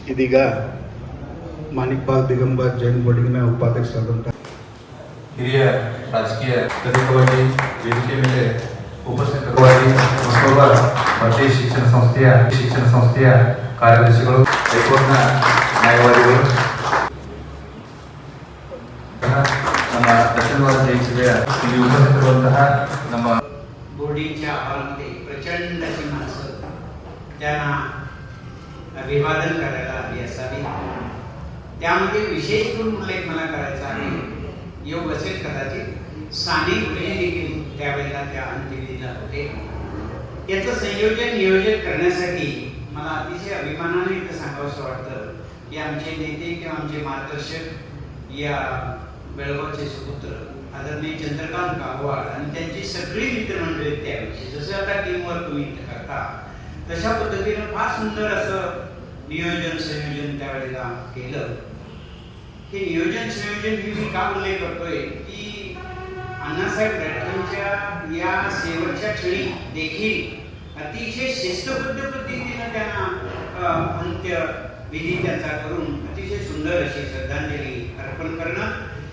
ಇದೀಗ ಮಾಣಿಕ್ಪಾಲ್ ದಿಗಂಬರ್ ಜೈನ್ ಬೋರ್ಡಿಂಗ್ನ ಉಪಾಧ್ಯಕ್ಷರಾದಂಥ ಹಿರಿಯ ರಾಜಕೀಯ ಪ್ರತಿನಿಧಿವಾಗಿ ವೇದಿಕೆ ಮೇಲೆ ಉಪಸ್ಥಿತರಾಗಿ ಮತ್ತೊಬ್ಬ ಮಧ್ಯ ಶಿಕ್ಷಣ ಸಂಸ್ಥೆಯ ಕಾರ್ಯದರ್ಶಿಗಳು, ಹೈಕೋರ್ಟ್ನ ನ್ಯಾಯವಾದಿಗಳು, ನಮ್ಮ ದಕ್ಷಿಣ ಜಯಿಸಿದ ಇಲ್ಲಿ ಉಪಸ್ಥಿತರುವಂತಹ ನಮ್ಮ बोर्डिंगच्या आवारामध्ये प्रचंड अशी माणसं त्यांना अभिवादन करायला आली असावी. त्यामध्ये विशेष करून उल्लेख मला करायचा आहे. योग असेल कदाचित साने गुरुजी देखील त्यावेळेला त्या अंत्यविधीला होते. याचं संयोजन नियोजन करण्यासाठी मला अतिशय अभिमानाने इथं सांगावंसं वाटतं की आमचे नेते किंवा आमचे मार्गदर्शक या बेळगावचे सुपुत्र आदरणीय चंद्रकांत गागवाड आणि त्यांची सगळी मित्रमंडळी त्यावेळी जसं आता टीमवर्क तुम्ही करता तशा पद्धतीनं फार सुंदर असं नियोजन संयोजन त्यावेळेला केलं. हे नियोजन संयोजन ही मी का उल्लेख करतोय की अण्णासाहेब देशमुखांच्या या शेवटच्या क्षणी देखील अतिशय शिस्तबद्ध पद्धतीनं त्यांना अंत्यविधी त्यांचा करून अतिशय सुंदर अशी श्रद्धांजली अर्पण करणं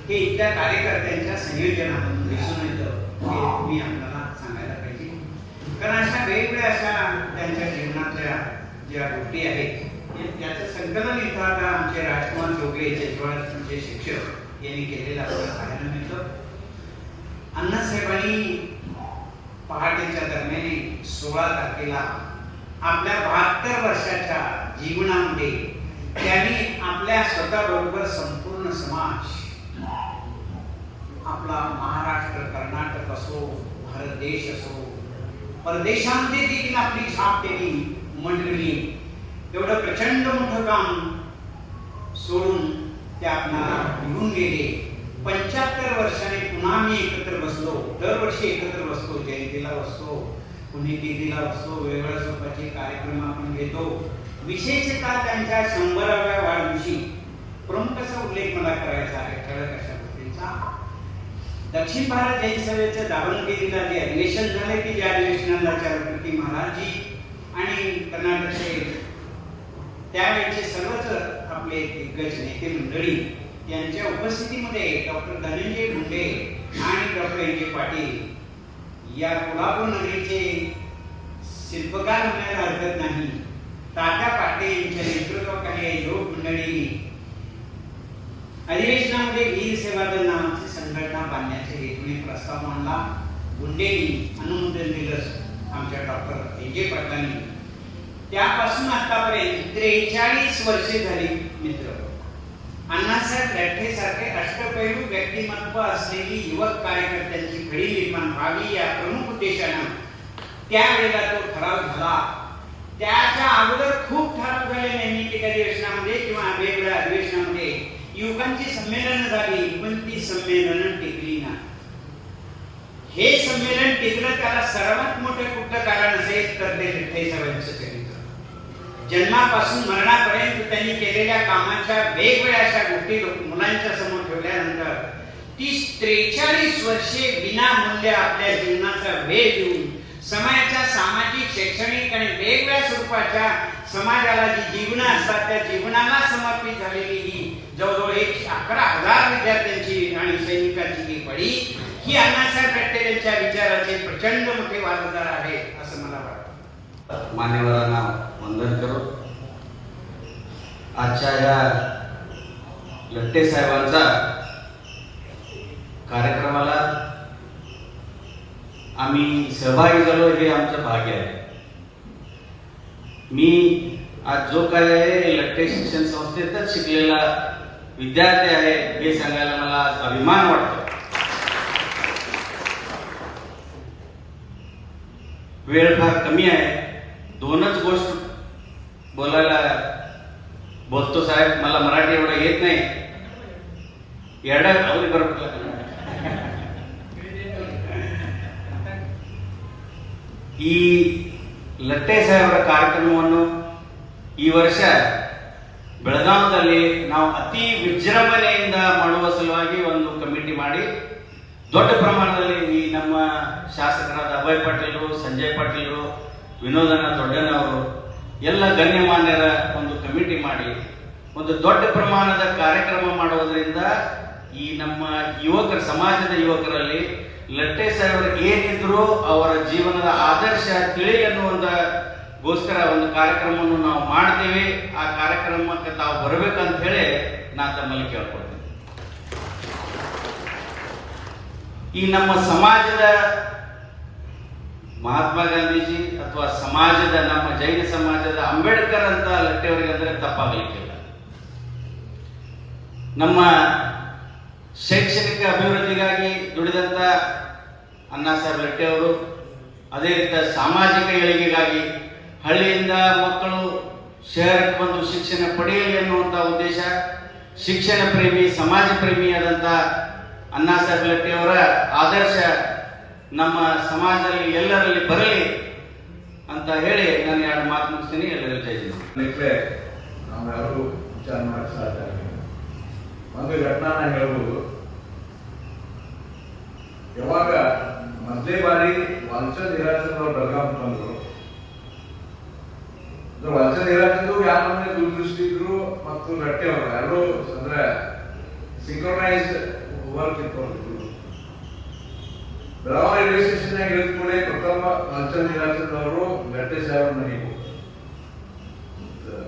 हे इथल्या कार्यकर्त्यांच्या संयोजनातून दिसून येतं हे मी आपल्याला सांगायला पाहिजे. कारण अशा वेगवेगळ्या अशा त्यांच्या जीवनातल्या ज्या गोष्टी आहेत त्याचं संकलन इथं आता आमचे राजकुमार चौगले जयजवाडचे शिक्षक यांनी केलेलं आपल्याला पाहायला मिळतं. अण्णासाहेबांनी पहाटेच्या दरम्यान 16 तारखेला आपल्या 72 वर्षाच्या जीवनामध्ये त्यांनी आपल्या स्वतःबरोबर संपूर्ण समाज, आपला महाराष्ट्र, कर्नाटक असो, भारत देश असो, परदेशांमध्ये देखील आपली छाप त्यांनी उमटवली. एवढं प्रचंड मोठं काम सोडून ते आपल्याला निघून गेले. 75 वर्षाने पुन्हा मी एकत्र बसलो. दरवर्षी एकत्र बसतो, जयंतीला बसतो, पुण्यतिथीला बसतो, वेगवेगळ्या स्वरूपाचे कार्यक्रम आपण घेतो. विशेषतः त्यांच्या 100व्या वाढदिवशी प्रमुख असा उल्लेख मला करायचा आहे ठळक अशा गोष्टींचा. दक्षिण भारत जैन सभेचं दावणगिरीला जे अधिवेशन झाले की ज्या अधिवेशनाला चारुकीर्ती महाराजजी आणि कर्नाटकचे त्यावेळेचे सर्वच आपले दिग्गज नेते मंडळी यांच्या उपस्थितीमध्ये डॉक्टर धनंजय मुंडे आणि डॉक्टर एन जे पाटील या कोल्हापूर नगरीचे शिल्पकार म्हणायला हरकत नाही, तात्या पाटील यांच्या नेतृत्वाखाली योग मंडळी अधिवेशनामध्ये वीर सेवा दल नावाची संघटना बांधण्याचे हेतूने प्रस्ताव मांडला. गुंडेंनी अनुमोदन दिलं आमच्या डॉक्टर एन जे पाटलांनी. त्यापासून आतापर्यंत 43 वर्षे झाली. मित्र, अण्णासाहेब लठ्ठे सारखे अष्टपैलू व्यक्तिमत्व असलेली युवक कार्यकर्त्यांची फळी निर्माण व्हावी या प्रमुख उद्देशानं त्यावेळेला तो ठराव झाला. त्याच्या अगोदर खूप ठराव झाले नैमित्तिक अधिवेशनामध्ये किंवा वेगवेगळ्या अधिवेशनामध्ये युवकांची संमेलन झाली, पण ती संमेलन टिकली नाही. हे संमेलन टिकलं त्याला सर्वात मोठं कुठलं कारण असेल तर ते लठ्ठे साहेबांचं चरित्र. जन्मापासून मरणापर्यंत त्यांनी केलेल्या कामाच्या वेगवेगळ्या अशा गोष्टी मुलांच्या समोर ठेवल्यानंतर ती 43 वर्षे विनामूल्य आपल्या जीवनाचा वेळ देऊन समाजाच्या सामाजिक, शैक्षणिक आणि वेगवेगळ्या स्वरूपाच्या समाजाला जी जीवनं असतात त्या जीवनाला समर्पित झालेली ही जवळजवळ 11,000 विद्यार्थ्यांची आणि सैनिकांची ही फळी ही अण्णासाहेब लठ्ठे यांच्या विचाराचे प्रचंड मोठे वारसदार आहेत असं मला वाटतं. मान्यवरांना वंदन करू. आजच्या या लठ्ठे साहेबांचा कार्यक्रमाला आम्ही सहभागी झालो हे आमचं भाग्य आहे. मी आज जो काय आहे लठ्ठे शिक्षण संस्थेतच शिकलेला विद्यार्थी आहे हे सांगायला मला अभिमान वाटतो. वेळ फार कमी आहे. 2च गोष्ट बोलतो साहेब. मला मराठी एवढं येत नाही. येडा आवडी बरोबर ಈ ಲಟ್ಟೆ ಸಾಹೇಬರ ಕಾರ್ಯಕ್ರಮವನ್ನು ಈ ವರ್ಷ ಬೆಳಗಾವದಲ್ಲಿ ನಾವು ಅತಿ ವಿಜೃಂಭಣೆಯಿಂದ ಮಾಡುವ ಸಲುವಾಗಿ ಒಂದು ಕಮಿಟಿ ಮಾಡಿ ದೊಡ್ಡ ಪ್ರಮಾಣದಲ್ಲಿ ಈ ನಮ್ಮ ಶಾಸಕರಾದ ಅಭಯ್ ಪಾಟೀಲರು, ಸಂಜಯ್ ಪಾಟೀಲರು, ವಿನೋದನ ದೊಡ್ಡನವರು ಎಲ್ಲ ಗಣ್ಯಮಾನ್ಯರ ಒಂದು ಕಮಿಟಿ ಮಾಡಿ ಒಂದು ದೊಡ್ಡ ಪ್ರಮಾಣದ ಕಾರ್ಯಕ್ರಮ ಮಾಡುವುದರಿಂದ ಈ ನಮ್ಮ ಯುವಕರ ಸಮಾಜದ ಯುವಕರಲ್ಲಿ ಲಟ್ಟೆ ಸಾಹೇಬರು ಏನಿದ್ರು ಅವರ ಜೀವನದ ಆದರ್ಶ ತಿಳಿ ಅನ್ನುವಂಥಗೋಸ್ಕರ ಒಂದು ಕಾರ್ಯಕ್ರಮವನ್ನು ನಾವು ಮಾಡ್ತೀವಿ. ಆ ಕಾರ್ಯಕ್ರಮಕ್ಕೆ ತಾವು ಬರಬೇಕಂತ ಹೇಳಿ ನಾನು ತಮ್ಮಲ್ಲಿ ಕೇಳ್ಕೊಳ್ತೀನಿ. ಈ ನಮ್ಮ ಸಮಾಜದ ಮಹಾತ್ಮ ಗಾಂಧೀಜಿ ಅಥವಾ ಸಮಾಜದ ನಮ್ಮ ಜೈನ ಸಮಾಜದ ಅಂಬೇಡ್ಕರ್ ಅಂತ ಲಟ್ಟೆಯವರಿಗೆ ಅಂದರೆ ತಪ್ಪಾಗಲಿಕ್ಕಿಲ್ಲ. ನಮ್ಮ ಶೈಕ್ಷಣಿಕ ಅಭಿವೃದ್ಧಿಗಾಗಿ ದುಡಿದಂಥ ಅಣ್ಣಾ ಸಾಹೇಬ್ ಲಟ್ಟೆ ಅವರು, ಅದೇ ರೀತಿ ಸಾಮಾಜಿಕ ಏಳಿಗೆಗಾಗಿ ಹಳ್ಳಿಯಿಂದ ಮಕ್ಕಳು ಶಹರಕ್ಕೆ ಬಂದು ಶಿಕ್ಷಣ ಪಡೆಯಲಿ ಅನ್ನುವಂಥ ಉದ್ದೇಶ, ಶಿಕ್ಷಣ ಪ್ರೇಮಿ ಸಮಾಜ ಪ್ರೇಮಿಯಾದಂಥ ಅಣ್ಣಾ ಸಾಹೇಬ್ ಲಟ್ಟೆ ಅವರ ಆದರ್ಶ ನಮ್ಮ ಸಮಾಜದಲ್ಲಿ ಎಲ್ಲರಲ್ಲಿ ಬರಲಿ ಅಂತ ಹೇಳಿ ನಾನು ಎರಡು ಮಾತು ಮುಗಿಸ್ತೀನಿ. ಎಲ್ಲರಿಗೂ ಜೈ ಜೈ. ನಾವೆಲ್ಲರೂ ವಿಚಾರ ಮಾಡಕ್ಕೆ ಸಾಧ್ಯ ಆಗಿಲ್ಲ. ಒಂದು ಘಟನಾ ನಾನು ಹೇಳ್ಬೋದು. ಯಾವಾಗ ಮೊದಲೇ ಬಾರಿ ವಾಲ್ಚಂದ್ ಹಿರಾಚಂದ್ ಅವರು ಬೆಳಗಾವಿ ಬಂದರು, ವಾಲ್ಚಂದ್ ಹಿರಾಚಂದ್ ಯಾರು ನಮಗೆ ದೂರದೃಷ್ಟಿ ಇದ್ರು ಮತ್ತು ಲಟ್ಟೆ ಅವರು ಎಲ್ಲರೂ ಅಂದ್ರೆ ಸಿಂಕ್ರೊನೈಸ್ಡ್ ವರ್ಕ್ ಇತ್ತು. ಬೆಳಗಾವಿ ರೈಲ್ವೆ ಸ್ಟೇಷನ್ ಇಳಿದ ಕೂಡ ಪ್ರಥಮ ವಾಲ್ಚಂದ್ ಹಿರಾಚಂದ್ ಅವರು ಲಟ್ಟೆ ಸಾಹೇಬ್ ಮನೆಗೆ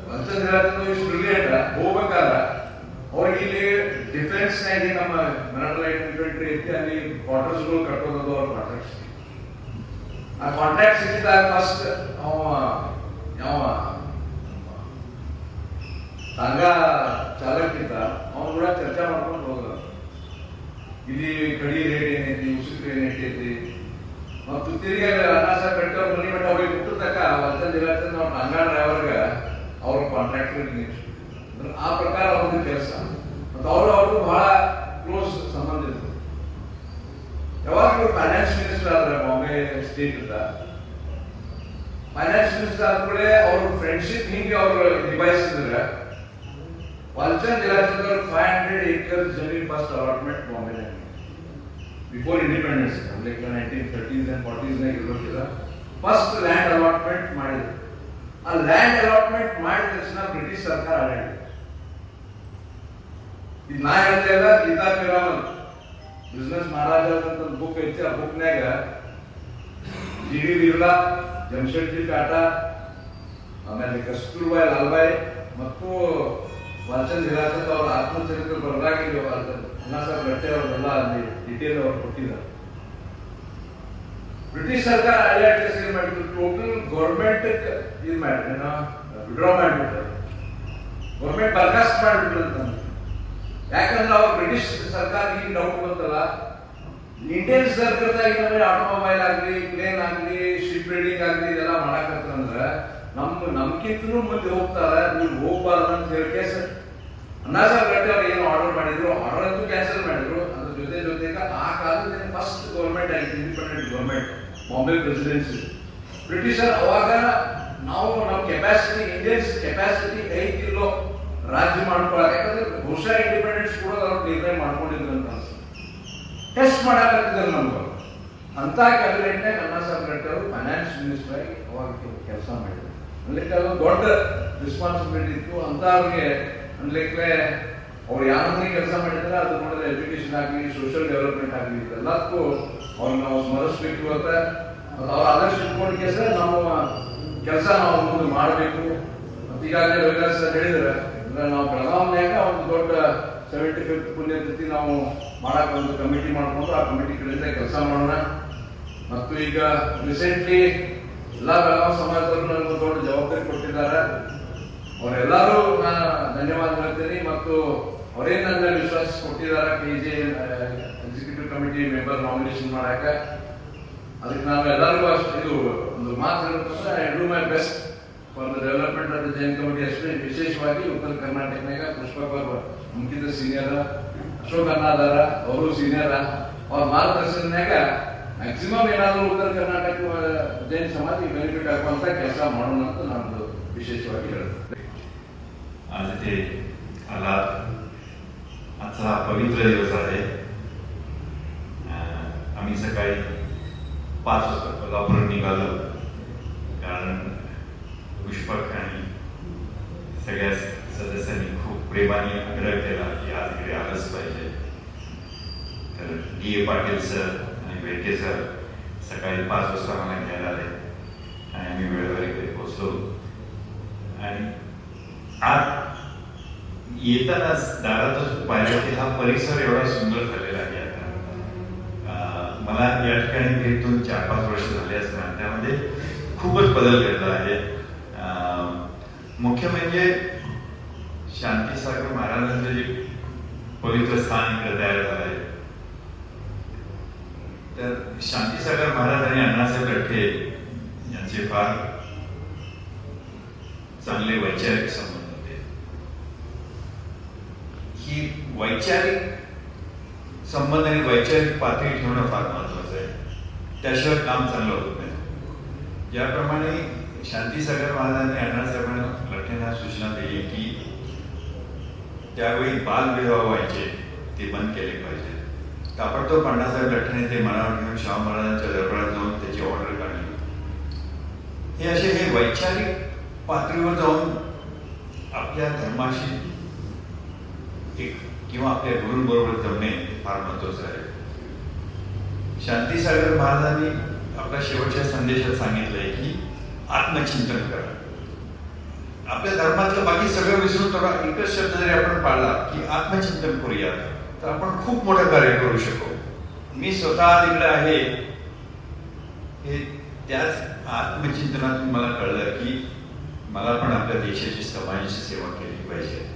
ವಾಲ್ಚಂದ್ ಹಿರಾಚಂದ್ ಇಷ್ಟು ಬ್ರಿಲಿಯಂಟ್ ಹೋಗ್ಬೇಕಾದ್ರ ಅವ್ರಿಗೆ ಇಲ್ಲಿ ಡಿಫೆನ್ಸ್ ನಾಗಿ ನಮ್ಮ ಮರಾಠ ಲೈಟ್ ಇನ್ಫೆಂಟ್ರಿ ಐತಿ, ಅಲ್ಲಿ ಕ್ವಾರ್ಟರ್ಸ್ಗಳು ಕಟ್ಟೋದು ಅವ್ರ ಕಾಂಟ್ರಾಕ್ಟ್. ಆ ಕಾಂಟ್ರಾಕ್ಟ್ ಸಿಕ್ಕಿದಾಗ ಫಸ್ಟ್ ಯಾವ ಸಂಘ ಚಾಲಕಿದ್ದ ಅವನು ಕೂಡ ಚರ್ಚೆ ಮಾಡ್ಕೊಂಡು ಹೋದ್ರು. ಇಲ್ಲಿ ಕಡಿ ರೇಟ್ ಏನೈತಿ, ಉಸುಕ್ ಏನೈತಿ ಮತ್ತು ತಿರುಗಿ ಅಣ್ಣಾ ಸಾಹೇಬ್ ಬೆಟ್ಟವ್ರ ಮನೆ ಮಟ್ಟ ಹೋಗಿ ಮುಟ್ಟತಕ್ಕ ವಾಲ್ಚಂದ್ ಹಿರಾಚಂದ್ ಅವ್ರ ಟಂಗಾ ಡ್ರೈವರ್ಗೆ ಅವ್ರ ಕಾಂಟ್ರಾಕ್ಟರ್ ನಿಲ್ಲಿಸ್ಬಿಟ್ಟು ಆ ಪ್ರಕಾರ ಅವ್ರದ್ದು ಕೆಲಸ ಮತ್ತು ಅವರು ಬಹಳ ಕ್ಲೋಸ್ ಸಂಬಂಧ ಇತ್ತು. ಯಾವಾಗ ಇವರು ಫೈನಾನ್ಸ್ ಮಿನಿಸ್ಟರ್ ಆದ್ರೆ ಬಾಂಬೆ ಸ್ಟೇಟ್ ಇಂದ ಫೈನಾನ್ಸ್ ಮಿನಿಸ್ಟರ್ ಆದ್ಮೇಲೆ ಅವ್ರ ಫ್ರೆಂಡ್ಶಿಪ್ ಹಿಂಗೆ ಅವರು ನಿಭಾಯಿಸಿದ್ರೆ ವಾಲ್ಚಂದ್ ಹಿರಾಚಂದ್ ಅವರು 500 acres ಜಮೀನ್ first allotment Bombay before independence like 1930s and 40s ನಾಗ ಇರೋದಿಲ್ಲ ಫಸ್ಟ್ ಲ್ಯಾಂಡ್ ಅಲಾಟ್ಮೆಂಟ್ ಮಾಡಿದ್ರು. ಆ ಲ್ಯಾಂಡ್ ಅಲಾಟ್ಮೆಂಟ್ ಮಾಡಿದ ತಕ್ಷಣ ಬ್ರಿಟಿಷ್ ಸರ್ಕಾರ ಆಡಳಿತ. ಇದು ನಾ ಹೇಳ್ತಾ ಇಲ್ಲ, ಗೀತಾ ಪಿರಾಮಲ್ ಬಿಸ್ನೆಸ್ ಮಹಾರಾಜ ಅಂತ ಬುಕ್ ಐತಿ. ಆ ಬುಕ್ನ್ಯಾಗ ಜಿ ಡಿ ಬಿರ್ಲಾ, ಜಮ್ಶೆಡ್ಜಿ ಟಾಟಾ, ಆಮೇಲೆ ಕಸ್ತೂರ್ಬಾಯಿ ಲಾಲ್ಬಾಯಿ ಮತ್ತು ವಾಲ್ಚಂದ್ ಹಿರಾಚಂದ್ ಅವರ ಆತ್ಮಚರಿತ್ರೆ ಬರಲಾಗಿ ಅಣ್ಣಾ ಸಾಹೇಬ್ ಲಟ್ಟೆ ಅವರೆಲ್ಲ ಅಲ್ಲಿ ಡಿಟೇಲ್ ಅವರು ಕೊಟ್ಟಿದ್ದಾರೆ. ಬ್ರಿಟಿಷ್ ಸರ್ಕಾರ ಆಡಳಿತ ಏನ್ ಮಾಡಿದ್ರು, ಟೋಟಲ್ ಗೌರ್ಮೆಂಟ್ ಇದು ಮಾಡಿದ್ರೆ ವಿಡ್ರಾ ಮಾಡಿಬಿಟ್ರೆ, ಗೌರ್ಮೆಂಟ್ ಬರ್ಖಾಸ್ತ್ ಮಾಡಿಬಿಟ್ರು ಅಂತ. ಯಾಕಂದ್ರೆ ಅವ್ರು ಬ್ರಿಟಿಷ್ ಸರ್ಕಾರ ಈಗ ಡೌಟ್ ಬಂತಲ್ಲ, ಇಂಡಿಯನ್ ಸರ್ಕಾರದಾಗ ನಮಗೆ ಆಟೋಮೊಬೈಲ್ ಆಗಲಿ, ಪ್ಲೇನ್ ಆಗಲಿ, ಶಿಪ್ ಬಿಲ್ಡಿಂಗ್ ಆಗಲಿ ಇದೆಲ್ಲ ಮಾಡಕತ್ತಂದ್ರೆ ನಮ್ಗಿಂತಲೂ ಮುಂದೆ ಹೋಗ್ತಾರೆ, ನೀವು ಹೋಗ್ಬಾರ್ದು ಅಂತ ಹೇಳಿ ಕೇಸ್ ಅಣ್ಣಾ ಸಾಹೇಬ್ ಲಟ್ಟೆ ಅವ್ರು ಏನು ಆರ್ಡರ್ ಮಾಡಿದ್ರು, ಆರ್ಡರ್ ಅಂತೂ ಕ್ಯಾನ್ಸಲ್ ಮಾಡಿದ್ರು. ಅದ್ರ ಜೊತೆಗೆ ಆ ಕಾಲದಲ್ಲಿ ಫಸ್ಟ್ ಗೌರ್ಮೆಂಟ್ ಆಗಿದೆ, ಇಂಡಿಪೆಂಡೆಂಟ್ ಗೌರ್ಮೆಂಟ್, ಬಾಂಬೆ ಪ್ರೆಸಿಡೆನ್ಸಿ. ಬ್ರಿಟಿಷರ್ ಅವಾಗ ನಾವು ನಮ್ಮ ಕೆಪಾಸಿಟಿ, ಇಂಡಿಯನ್ಸ್ ಕೆಪಾಸಿಟಿ 5 ಕಿಲೋ ರಾಜ್ಯ ಮಾಡ್ಕೊಳಕ್ಕೆ, ಯಾಕಂದ್ರೆ ಬಹುಶಃ ಇಂಡಿಪೆಂಡೆನ್ಸ್ ಕೂಡ ಅವ್ರು ನಿರ್ಣಯ ಮಾಡ್ಕೊಂಡಿದ್ರು ಅಂತ ಅನ್ಸುತ್ತೆ. ಟೆಸ್ಟ್ ಮಾಡಾಕತ್ತಿದ್ರು ನಮ್ಗೆ. ಅಂತ ಕ್ಯಾಬಿನೆಟ್ನಾಗ ಅಣ್ಣಾ ಸಾಹೇಬ್ ಲಟ್ಟೆ ಅವರು ಫೈನಾನ್ಸ್ ಮಿನಿಸ್ಟರ್ ಆಗಿ ಅವಾಗ ಕೆಲಸ ಮಾಡಿದ್ರು. ಅನ್ಲಿಕ್ಕೆ ಅದು ದೊಡ್ಡ ರೆಸ್ಪಾನ್ಸಿಬಿಲಿಟಿ ಇತ್ತು. ಅಂತ ಅವ್ರಿಗೆ ಅನ್ಲಿಕ್ಕೆ ಅವ್ರು ಯಾವ ಕೆಲಸ ಮಾಡಿದ್ರೆ ಅದು ನೋಡಿದ್ರೆ ಎಜುಕೇಶನ್ ಆಗಲಿ, ಸೋಷಿಯಲ್ ಡೆವಲಪ್ಮೆಂಟ್ ಆಗಲಿ, ಎಲ್ಲದಕ್ಕೂ ಅವ್ರನ್ನ ನಾವು ಸ್ಮರಿಸ್ಬೇಕು. ಮತ್ತು ಅವ್ರ ಆದರ್ಶ ಇಟ್ಕೊಂಡು ಕೆಲಸ ನಾವು ಮುಂದೆ ಮಾಡಬೇಕು. ಮತ್ತು ಈಗಾಗಲೇ ರವಿದಾಸ್ ಹೇಳಿದ್ರೆ ನಾವು ಬೆಳಗಾವಿನ್ಯಾಗ ಒಂದು ದೊಡ್ಡ 75th ಪುಣ್ಯತಿಥಿ ನಾವು ಮಾಡಕ್ಕೆ ಒಂದು ಕಮಿಟಿ ಮಾಡ್ಕೊಂಡು ಆ ಕಮಿಟಿ ಕಡೆಯಿಂದ ಕೆಲಸ ಮಾಡೋಣ. ಮತ್ತು ಈಗ ರೀಸೆಂಟ್ಲಿ ಎಲ್ಲ ಬೆಳಗಾವಿ ಸಮಾಜದವರು ನನಗೆ ದೊಡ್ಡ ಜವಾಬ್ದಾರಿ ಕೊಟ್ಟಿದ್ದಾರೆ. ಅವರೆಲ್ಲರೂ ನಾನು ಧನ್ಯವಾದ ಹೇಳ್ತೀನಿ. ಮತ್ತು ಅವರೇನು ನನ್ನ ವಿಶ್ವಾಸ ಕೊಟ್ಟಿದ್ದಾರೆ KJ executive committee member nomination ಮಾಡಕ್ಕೆ. ಅದಕ್ಕೆ ನಾವು ಎಲ್ಲರಿಗೂ ಅಷ್ಟು ಇದು ಒಂದು ಮಾತು ಹೇಳ್ತಂದ್ರೆ I do my best for the development of the Jain committee. ಅಷ್ಟೇ ವಿಶೇಷವಾಗಿ ಉತ್ತರ ಕರ್ನಾಟಕನಾಗ ಪುಷ್ಪಕರ್ ಮುಖ್ಯದ ಸೀನಿಯರ್, ಅಶೋಕ್ ಅಣ್ಣಾದಾರ ಅವರು ಸೀನಿಯರ್. ಅವ್ರ ಮಾರ್ಗದರ್ಶನದಾಗ ಮ್ಯಾಕ್ಸಿಮಮ್ ಏನಾದರೂ ಉತ್ತರ ಕರ್ನಾಟಕ ಜೈನ್ ಸಮಾಜ ಬೆನಿಫಿಟ್ ಆಗುವಂತ ಕೆಲಸ ಮಾಡೋಣ ಅಂತ ನಾನು विशेषವಾಗಿ ಹೇಳ್ತೇನೆ. आज इथे आला. आजचा हा पवित्र दिवस आहे. आम्ही सकाळी 5 वाजता कोल्हापूर निघालो, कारण पुष्प दीपक आणि सगळ्या सदस्यांनी खूप प्रेमाने आग्रह केला की आज इकडे आलंच पाहिजे. तर D.A. पाटील सर आणि बेळके सर सकाळी 5 वाजता मला घ्यायला आले आणि आम्ही वेळेवर इकडे पोहोचलो. आणि आज येतानाच दारातच पाहिलं की हा परिसर एवढा सुंदर झालेला आहे. आता मला या ठिकाणी भेटून 4-5 वर्ष झाले असणार, त्यामध्ये खूपच बदल घडला आहे. मुख्य म्हणजे शांतीसागर महाराजांचं जे पवित्र स्थान इकडे तयार झालं आहे. तर शांतीसागर महाराज आणि अण्णासाहेब लठ्ठे यांचे फार चांगले वैचारिक संबंध होते. ही वैचारिक संबंध आणि वैचारिक पातळी ठेवणं फार महत्वाचं आहे. त्याशिवाय काम चांगलं होत नाही. ज्याप्रमाणे शांतीसागर महाराजांनी अण्णासाहेबांना लठ्ठेंना सूचना दिली की त्यावेळी बालविवाह व्हायचे ते बंद केले पाहिजे. ताबडतोब अण्णासाहेब लठ्ठेने ते मनावर घेऊन शाहू महाराजांच्या दरबारात जाऊन त्याची ऑर्डर काढली. हे असे हे वैचारिक पातळीवर जाऊन आपल्या धर्माशी एक किंवा आपल्या गुरूंबरोबर जमणे फार महत्वाचं आहे. शांतीसागर महाराजांनी आपल्या शेवटच्या संदेशात सांगितलंय की आत्मचिंतन करा. आपल्या धर्मातलं बाकी सगळं विसरून थोडा एकच शब्द जरी आपण पाळला की आत्मचिंतन करूया तर आपण खूप मोठं कार्य करू शकू. मी स्वतः तिकडे आहे हे त्याच आत्मचिंतनातून मला कळलं की मला पण आपल्या देशाची समाजाची सेवा केली पाहिजे.